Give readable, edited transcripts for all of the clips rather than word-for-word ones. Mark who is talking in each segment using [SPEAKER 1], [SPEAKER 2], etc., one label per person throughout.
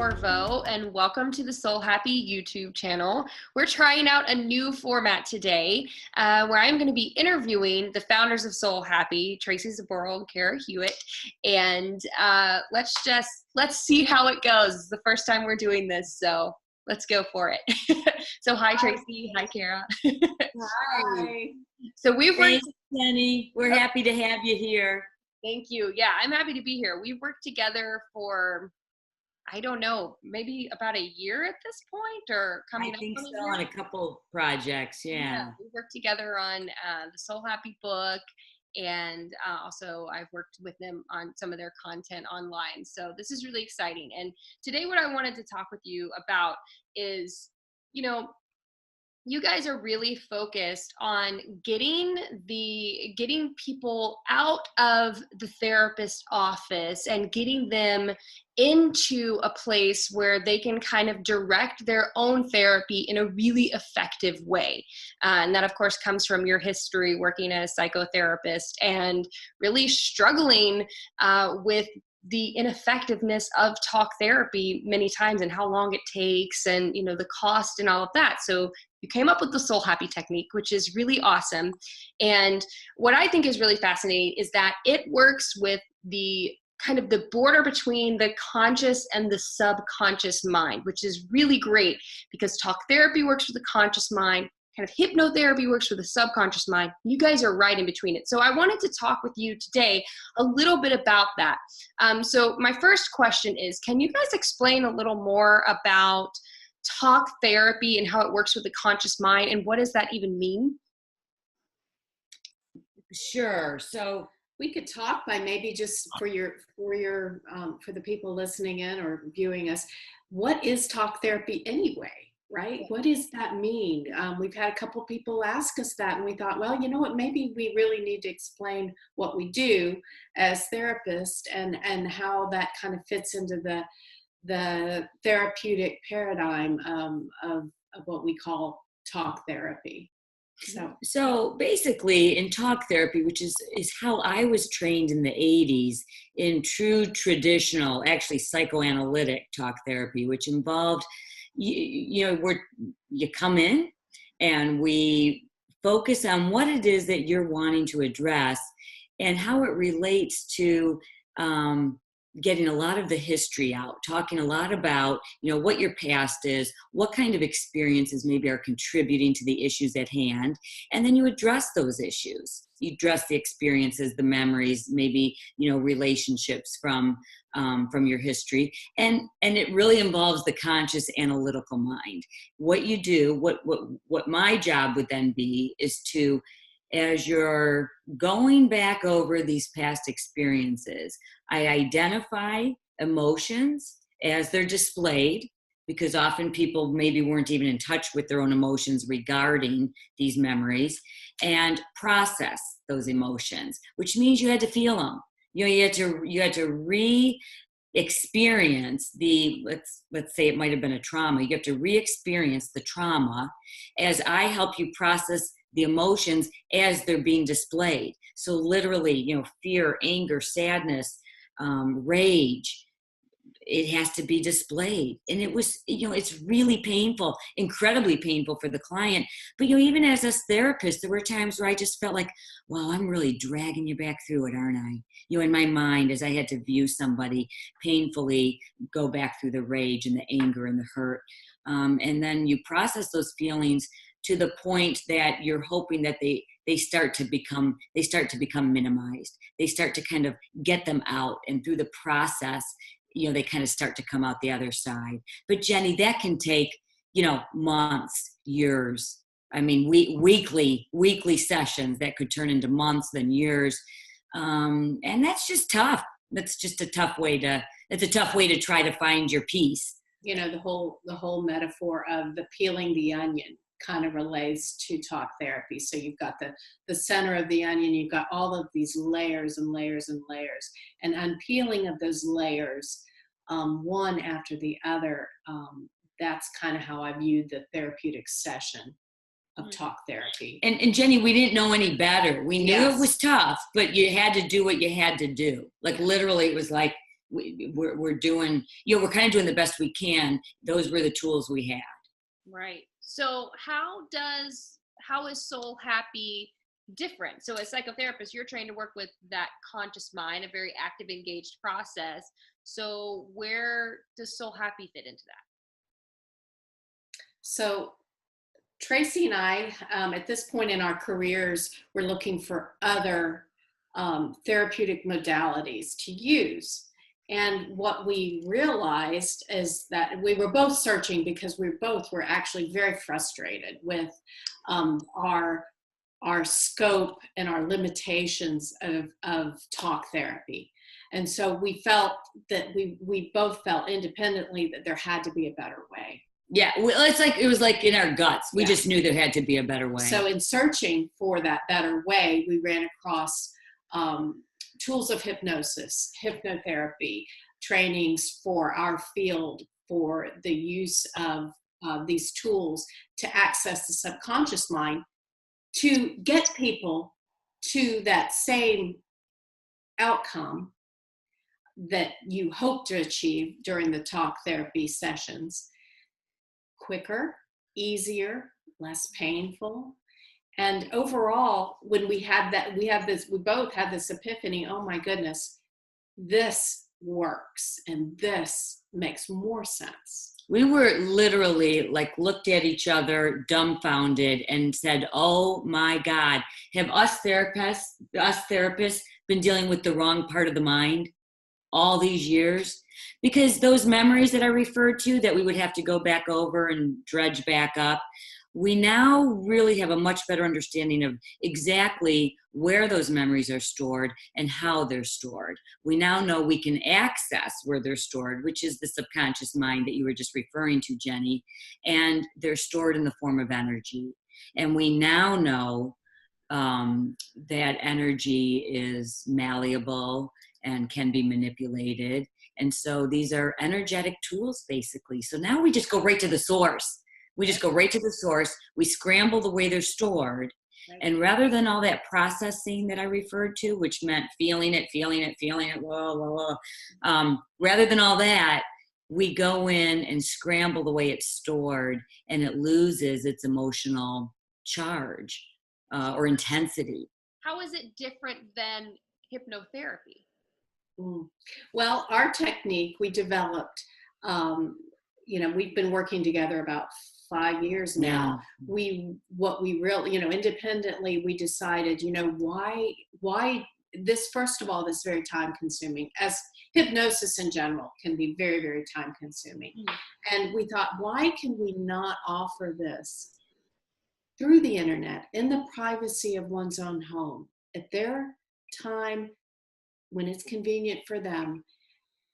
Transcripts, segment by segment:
[SPEAKER 1] Corvo, and welcome to the Soul Happy YouTube channel. We're trying out a new format today where I'm going to be interviewing the founders of Soul Happy, Tracy Zboril and Cara Hewett, and let's see how it goes. It's the first time we're doing this, so let's go for it. So hi, Tracy. Hi, Cara.
[SPEAKER 2] Hi.
[SPEAKER 1] So we've worked.
[SPEAKER 2] Thanks, Jenny. We're happy to have you here.
[SPEAKER 1] Thank you. Yeah, I'm happy to be here. We've worked together for, I don't know, maybe about a year at this point, or coming up.
[SPEAKER 2] I think
[SPEAKER 1] on
[SPEAKER 2] so, on a couple projects, yeah.
[SPEAKER 1] We worked together on the Soul Happy book, and also I've worked with them on some of their content online. So this is really exciting. And today what I wanted to talk with you about is, you guys are really focused on getting people out of the therapist office and getting them into a place where they can kind of direct their own therapy in a really effective way. And that, of course, comes from your history working as a psychotherapist and really struggling with the ineffectiveness of talk therapy many times and how long it takes and, the cost and all of that. So you came up with the Soul Happy technique, which is really awesome. And what I think is really fascinating is that it works with the kind of the border between the conscious and the subconscious mind, which is really great because talk therapy works with the conscious mind, kind of hypnotherapy works with the subconscious mind. You guys are right in between it. So I wanted to talk with you today a little bit about that. So my first question is, can you guys explain a little more about talk therapy and how it works with the conscious mind, and what does that even mean?
[SPEAKER 2] Sure. So we could talk by maybe just for the people listening in or viewing us, what is talk therapy anyway? Right? What does that mean? We've had a couple people ask us that, and we thought, well, you know what, maybe we really need to explain what we do as therapists and how that kind of fits into the therapeutic paradigm of what we call talk therapy.
[SPEAKER 3] So basically in talk therapy, which is how I was trained in the 80s in true traditional, actually psychoanalytic talk therapy, which involved you come in and we focus on what it is that you're wanting to address and how it relates to getting a lot of the history out, talking a lot about, what your past is, what kind of experiences maybe are contributing to the issues at hand, and then you address those issues. You address the experiences, the memories, maybe, relationships from your history. And it really involves the conscious analytical mind. What you do, what my job would then be is to, as you're going back over these past experiences, I identify emotions as they're displayed, because often people maybe weren't even in touch with their own emotions regarding these memories, and process those emotions, which means you had to feel them. You had to re-experience let's say it might have been a trauma. You have to re-experience the trauma as I help you process the emotions as they're being displayed. So literally, fear, anger, sadness, rage, it has to be displayed. And it was, it's really painful, incredibly painful for the client. But, even as us therapists, there were times where I just felt like, wow, I'm really dragging you back through it, aren't I? In my mind, as I had to view somebody painfully go back through the rage and the anger and the hurt. And then you process those feelings to the point that you're hoping that they start to become minimized. They start to kind of get them out, and through the process, they kind of start to come out the other side. But Jenny, that can take, months, years. I mean, weekly sessions that could turn into months, then years. And that's just tough. That's just it's a tough way to try to find your peace.
[SPEAKER 2] The whole metaphor of the peeling the onion kind of relates to talk therapy. So you've got the center of the onion, you've got all of these layers and layers and layers, and unpeeling of those layers, one after the other. That's kind of how I viewed the therapeutic session of talk therapy.
[SPEAKER 3] And Jenny, we didn't know any better. We knew
[SPEAKER 2] Yes.
[SPEAKER 3] It was tough, but you had to do what you had to do. Like literally, it was like, we're doing, we're kind of doing the best we can. Those were the tools we had.
[SPEAKER 1] Right. So how is Soul Happy different? So as psychotherapists, you're trained to work with that conscious mind, a very active, engaged process. So where does Soul Happy fit into that?
[SPEAKER 2] So Tracy and I, at this point in our careers, we're looking for other therapeutic modalities to use. And what we realized is that we were both searching because we both were actually very frustrated with our scope and our limitations of talk therapy. And so we felt that we both felt independently that there had to be a better way.
[SPEAKER 3] Yeah, it was like in our guts. We just knew there had to be a better way.
[SPEAKER 2] So in searching for that better way, we ran across tools of hypnosis, hypnotherapy, trainings for our field for the use of these tools to access the subconscious mind to get people to that same outcome that you hope to achieve during the talk therapy sessions. Quicker, easier, less painful. And overall, when we both had this epiphany, oh my goodness, this works and this makes more sense.
[SPEAKER 3] We were literally looked at each other dumbfounded and said, oh my God, have us therapists been dealing with the wrong part of the mind all these years? Because those memories that I referred to that we would have to go back over and dredge back up, we now really have a much better understanding of exactly where those memories are stored and how they're stored. We now know we can access where they're stored, which is the subconscious mind that you were just referring to, Jenny, and they're stored in the form of energy. And we now know that energy is malleable and can be manipulated. And so these are energetic tools, basically. So now we just go right to the source. We just go right to the source. We scramble the way they're stored. Right. And rather than all that processing that I referred to, which meant feeling it, blah, blah, blah, rather than all that, we go in and scramble the way it's stored, and it loses its emotional charge or intensity.
[SPEAKER 1] How is it different than hypnotherapy?
[SPEAKER 2] Well, our technique we developed, we've been working together about 5 years now. What we really, independently, we decided, why this, first of all, this is very time consuming, as hypnosis in general can be very, very time consuming. And we thought, why can we not offer this through the internet in the privacy of one's own home at their time when it's convenient for them?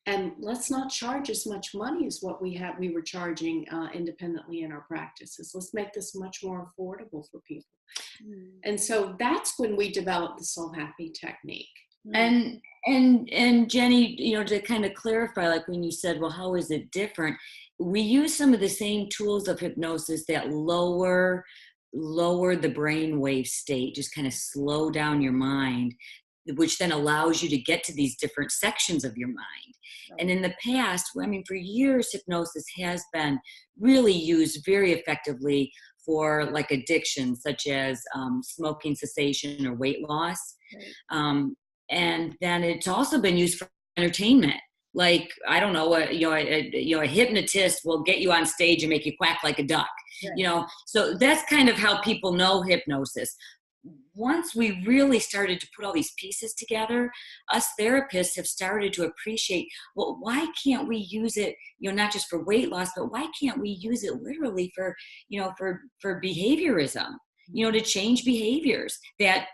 [SPEAKER 2] And let's not charge as much money as what we were charging independently in our practices. Let's make this much more affordable for people. And so that's when we developed the Soul Happy technique.
[SPEAKER 3] And Jenny, to kind of clarify, like when you said, well, how is it different? We use some of the same tools of hypnosis that lower the brainwave state, just kind of slow down your mind, which then allows you to get to these different sections of your mind. Right. And in the past, for years, hypnosis has been really used very effectively for addiction, such as smoking cessation or weight loss. Right. And then it's also been used for entertainment. I don't know, a hypnotist will get you on stage and make you quack like a duck. Right. So that's kind of how people know hypnosis. Once we really started to put all these pieces together, us therapists have started to appreciate, well, why can't we use it, not just for weight loss, but why can't we use it literally for behaviorism, to change behaviors, that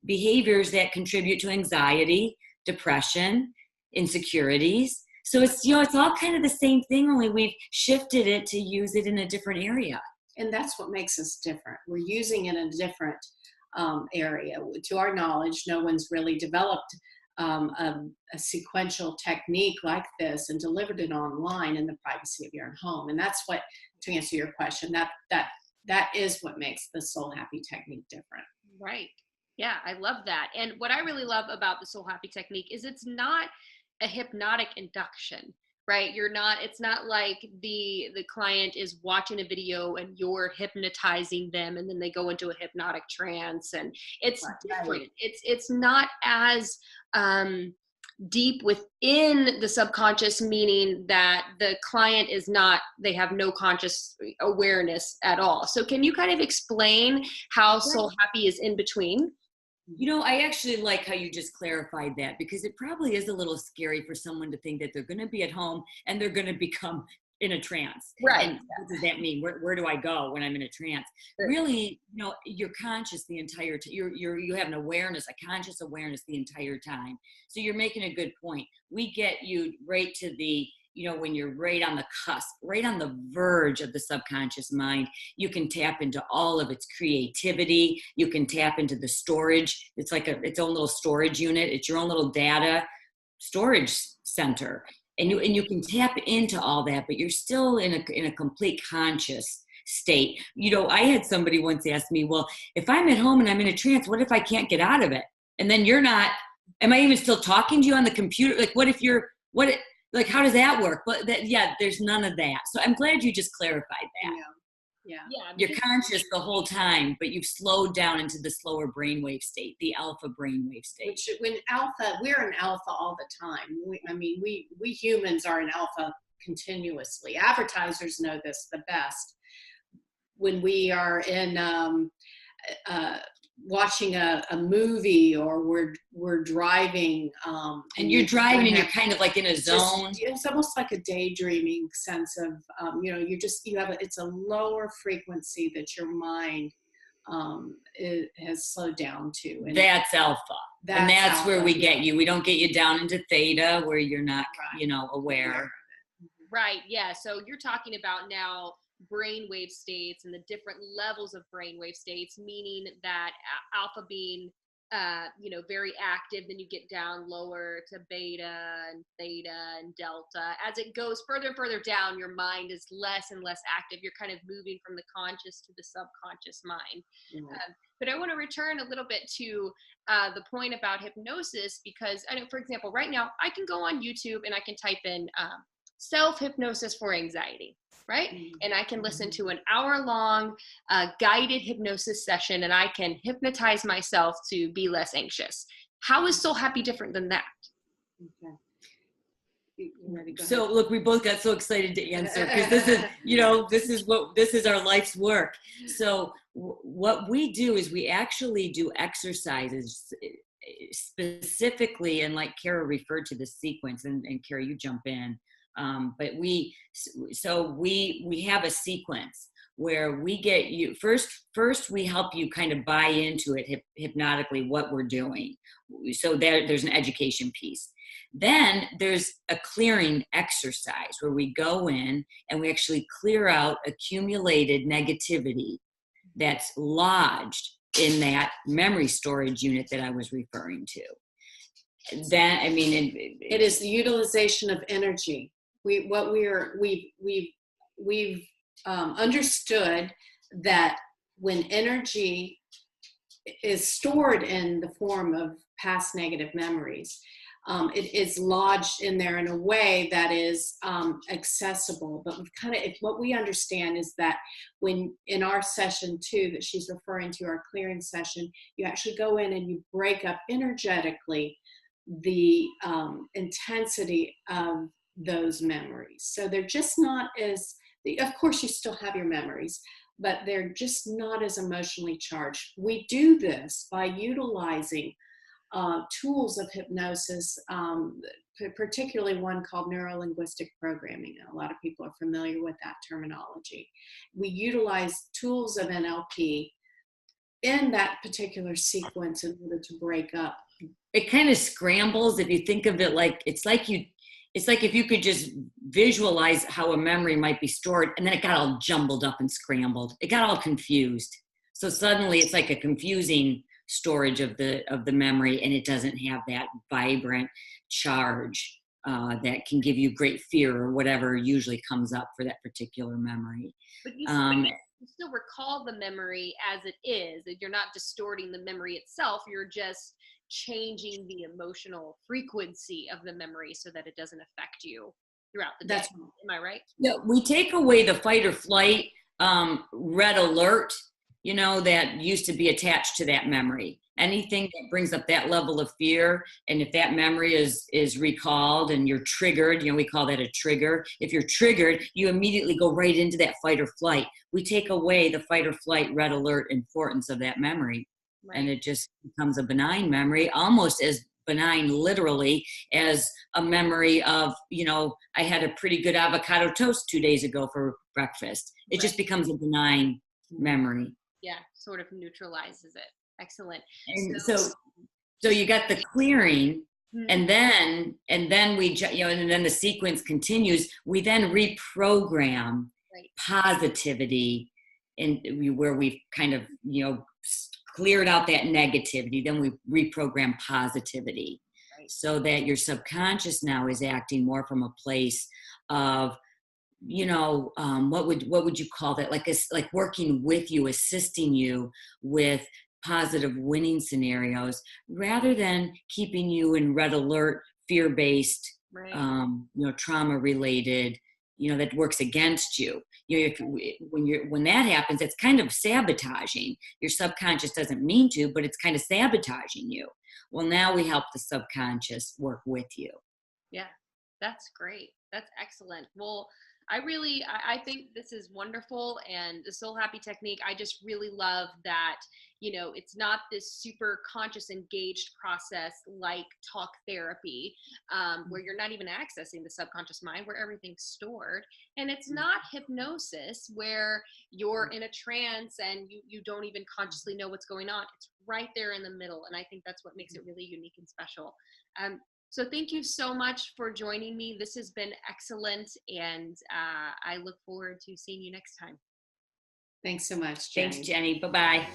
[SPEAKER 3] behaviors that contribute to anxiety, depression, insecurities. So it's, it's all kind of the same thing, only we've shifted it to use it in a different area.
[SPEAKER 2] And that's what makes us different. We're using it in a different area. To our knowledge, no one's really developed a sequential technique like this and delivered it online in the privacy of your own home. And that's what, to answer your question, that is what makes the Soul Happy technique different.
[SPEAKER 1] Right. Yeah, I love that. And what I really love about the Soul Happy technique is it's not a hypnotic induction, right? It's not like the client is watching a video and you're hypnotizing them and then they go into a hypnotic trance, and it's different. It's not as deep within the subconscious, meaning that the client they have no conscious awareness at all. So can you kind of explain how Soul Happy is in between?
[SPEAKER 3] I actually like how you just clarified that, because it probably is a little scary for someone to think that they're going to be at home and they're going to become in a trance.
[SPEAKER 1] Right.
[SPEAKER 3] And what does that mean? Where do I go when I'm in a trance? Really, you're conscious the entire time. You have an awareness, a conscious awareness the entire time. So you're making a good point. We get you right to the, when you're right on the cusp, right on the verge of the subconscious mind. You can tap into all of its creativity. You can tap into the storage. It's like its own little storage unit. It's your own little data storage center. And you can tap into all that, but you're still in a complete conscious state. I had somebody once ask me, well, if I'm at home and I'm in a trance, what if I can't get out of it? And then you're not, am I even still talking to you on the computer? Like, like, how does that work? But there's none of that. So I'm glad you just clarified that.
[SPEAKER 2] Yeah.
[SPEAKER 3] You're conscious the whole time, but you've slowed down into the slower brainwave state, the alpha brainwave state.
[SPEAKER 2] Which, we're in alpha all the time. We humans are in alpha continuously. Advertisers know this the best. When we are in watching a movie, or we're driving,
[SPEAKER 3] and you're driving and you're kind of like in a zone.
[SPEAKER 2] It's almost like a daydreaming sense of it's a lower frequency that your mind has slowed down to, and
[SPEAKER 3] that's alpha. That's alpha, where we get you. We don't get you down into theta where you're not aware.
[SPEAKER 1] Right. Yeah. So you're talking about now brainwave states and the different levels of brainwave states, meaning that alpha being very active, then you get down lower to beta and theta and delta. As it goes further and further down, your mind is less and less active. You're kind of moving from the conscious to the subconscious mind. But I want to return a little bit to the point about hypnosis, because I know, for example, right now I can go on YouTube and I can type in self-hypnosis for anxiety, right? And I can listen to an hour-long guided hypnosis session, and I can hypnotize myself to be less anxious. How is Soul Happy different than that?
[SPEAKER 2] Okay. You ready? Go
[SPEAKER 3] so
[SPEAKER 2] ahead.
[SPEAKER 3] Look, we both got so excited to answer, because this is our life's work. So what we do is we actually do exercises specifically, and like Cara referred to the sequence, and Cara, you jump in. But we have a sequence where we get you first we help you kind of buy into it hypnotically, what we're doing. So there's an education piece. Then there's a clearing exercise where we go in and we actually clear out accumulated negativity that's lodged in that memory storage unit that I was referring to.
[SPEAKER 2] It is the utilization of energy. We've understood that when energy is stored in the form of past negative memories, it is lodged in there in a way that is accessible. But what we understand is that when in our session 2 that she's referring to, our clearing session, you actually go in and you break up energetically the intensity of those memories. So they're just not as, of course you still have your memories, but they're just not as emotionally charged. We do this by utilizing tools of hypnosis, particularly one called Neuro-Linguistic Programming. And a lot of people are familiar with that terminology. We utilize tools of NLP in that particular sequence in order to break up.
[SPEAKER 3] It kind of scrambles, if you think of it like, it's like if you could just visualize how a memory might be stored, and then it got all jumbled up and scrambled. It got all confused. So suddenly it's like a confusing storage of the memory, and it doesn't have that vibrant charge that can give you great fear or whatever usually comes up for that particular memory.
[SPEAKER 1] But you still recall the memory as it is. You're not distorting the memory itself. You're just changing the emotional frequency of the memory so that it doesn't affect you throughout the day.
[SPEAKER 2] That's
[SPEAKER 1] Am I right?
[SPEAKER 3] Yeah, we take away the fight or flight red alert, that used to be attached to that memory. Anything that brings up that level of fear, and if that memory is recalled and you're triggered, we call that a trigger. If you're triggered, you immediately go right into that fight or flight. We take away the fight or flight red alert importance of that memory. Right. And it just becomes a benign memory, almost as benign literally as a memory of, I had a pretty good avocado toast 2 days ago for breakfast. It
[SPEAKER 1] Right.
[SPEAKER 3] just becomes a benign memory.
[SPEAKER 1] Yeah, sort of neutralizes it. Excellent.
[SPEAKER 3] And so you got the clearing, and then we, and then the sequence continues. We then reprogram positivity, and where we've kind of, cleared out that negativity. Then we reprogram positivity, so that your subconscious now is acting more from a place of, what would you call that? Like working with you, assisting you with positive winning scenarios, rather than keeping you in red alert, fear-based, trauma related, that works against you. When that happens, it's kind of sabotaging. Your subconscious doesn't mean to, but it's kind of sabotaging you. Well, now we help the subconscious work with you.
[SPEAKER 1] Yeah, that's great. That's excellent. Well, I think this is wonderful. And the Soul Happy technique, I just really love that, it's not this super conscious, engaged process like talk therapy, where you're not even accessing the subconscious mind, where everything's stored. And it's not hypnosis, where you're in a trance and you don't even consciously know what's going on. It's right there in the middle. And I think that's what makes it really unique and special. So thank you so much for joining me. This has been excellent, and I look forward to seeing you next time.
[SPEAKER 2] Thanks so much, Jenny.
[SPEAKER 3] Thanks, Jenny. Bye-bye.